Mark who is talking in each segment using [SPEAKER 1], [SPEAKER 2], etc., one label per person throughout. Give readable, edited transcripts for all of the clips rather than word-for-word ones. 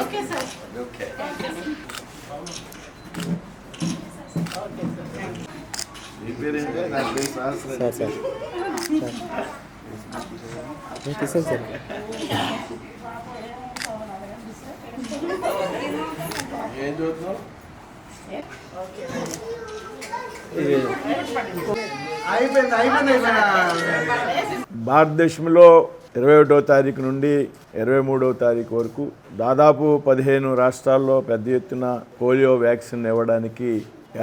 [SPEAKER 1] Okay, sir.
[SPEAKER 2] Okay. మీ పేరేంటి? నా పేరు సహస్ర.
[SPEAKER 3] సార్ సార్ తీసాను సార్.
[SPEAKER 2] ఏం చదువుతున్నావు?
[SPEAKER 4] భారతదేశంలో 21వ తారీఖు నుండి 23వ తారీఖు వరకు దాదాపు 15 రాష్ట్రాల్లో పెద్ద ఎత్తున పోలియో వ్యాక్సిన్ ఇవ్వడానికి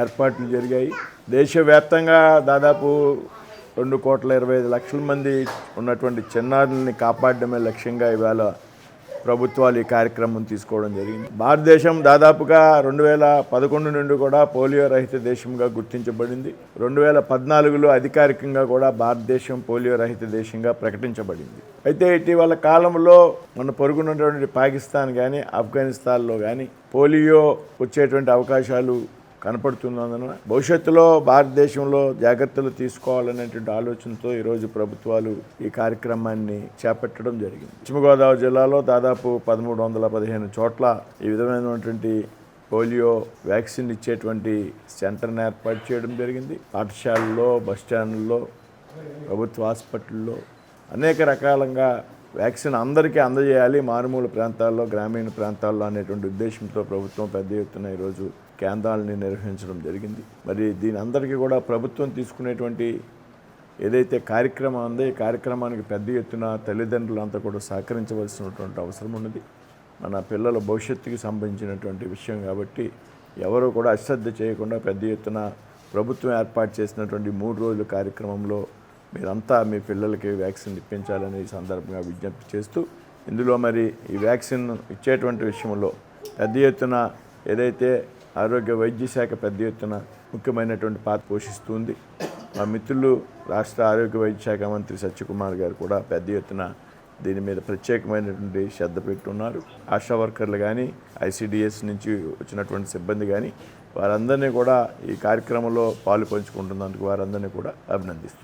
[SPEAKER 4] ఏర్పాట్లు జరిగాయి. దేశవ్యాప్తంగా దాదాపు 2,25,00,000 మంది ఉన్నటువంటి చిన్నారుల్ని కాపాడడమే లక్ష్యంగా ఇవాళ ప్రభుత్వాలు ఈ కార్యక్రమం తీసుకోవడం జరిగింది. భారతదేశం దాదాపుగా 2011 నుండి కూడా పోలియో రహిత దేశంగా గుర్తించబడింది. 2014లో అధికారికంగా కూడా భారతదేశం పోలియో రహిత దేశంగా ప్రకటించబడింది. అయితే ఇటీవల కాలంలో మన పొరుగున్నటువంటి పాకిస్తాన్ కానీ ఆఫ్ఘనిస్తాన్లో కానీ పోలియో వచ్చేటువంటి అవకాశాలు కనపడుతున్నందున భవిష్యత్తులో భారతదేశంలో జాగ్రత్తలు తీసుకోవాలనేటువంటి ఆలోచనతో ఈరోజు ప్రభుత్వాలు ఈ కార్యక్రమాన్ని చేపట్టడం జరిగింది. పశ్చిమ గోదావరి జిల్లాలో దాదాపు 1315 చోట్ల ఈ విధమైనటువంటి పోలియో వ్యాక్సిన్ ఇచ్చేటువంటి సెంటర్ని ఏర్పాటు చేయడం జరిగింది. పాఠశాలల్లో, బస్టాండ్లలో, ప్రభుత్వ హాస్పిటల్లో అనేక రకాలుగా వ్యాక్సిన్ అందరికీ అందజేయాలి, మారుమూల ప్రాంతాల్లో, గ్రామీణ ప్రాంతాల్లో అనేటువంటి ఉద్దేశంతో ప్రభుత్వం పెద్ద ఎత్తున ఈరోజు కేంద్రాలని నిర్వహించడం జరిగింది. మరి దీని అందరికీ కూడా ప్రభుత్వం తీసుకునేటువంటి ఏదైతే కార్యక్రమం ఉందో ఈ కార్యక్రమానికి పెద్ద ఎత్తున తల్లిదండ్రులంతా కూడా సహకరించవలసినటువంటి అవసరం ఉన్నది. మన పిల్లల భవిష్యత్తుకి సంబంధించినటువంటి విషయం కాబట్టి ఎవరు కూడా అశ్రద్ధ చేయకుండా పెద్ద ఎత్తున ప్రభుత్వం ఏర్పాటు చేసినటువంటి 3 రోజుల కార్యక్రమంలో మీరంతా మీ పిల్లలకి వ్యాక్సిన్ ఇప్పించాలని ఈ సందర్భంగా విజ్ఞప్తి చేస్తూ, ఇందులో మరి ఈ వ్యాక్సిన్ ఇచ్చేటువంటి విషయంలో పెద్ద ఎత్తున ఏదైతే ఆరోగ్య వైద్య శాఖ పెద్ద ఎత్తున ముఖ్యమైనటువంటి పాత్ర పోషిస్తుంది. మా మిత్రులు రాష్ట్ర ఆరోగ్య వైద్య శాఖ మంత్రి సత్యకుమార్ గారు కూడా పెద్ద ఎత్తున దీని మీద ప్రత్యేకమైనటువంటి శ్రద్ధ పెట్టున్నారు. ఆశా వర్కర్లు కానీ, ఐసిడిఎస్ నుంచి వచ్చినటువంటి సిబ్బంది కానీ వారందరినీ కూడా ఈ కార్యక్రమంలో పాలు పంచుకుంటున్నందుకు వారందరినీ కూడా అభినందిస్తున్నారు.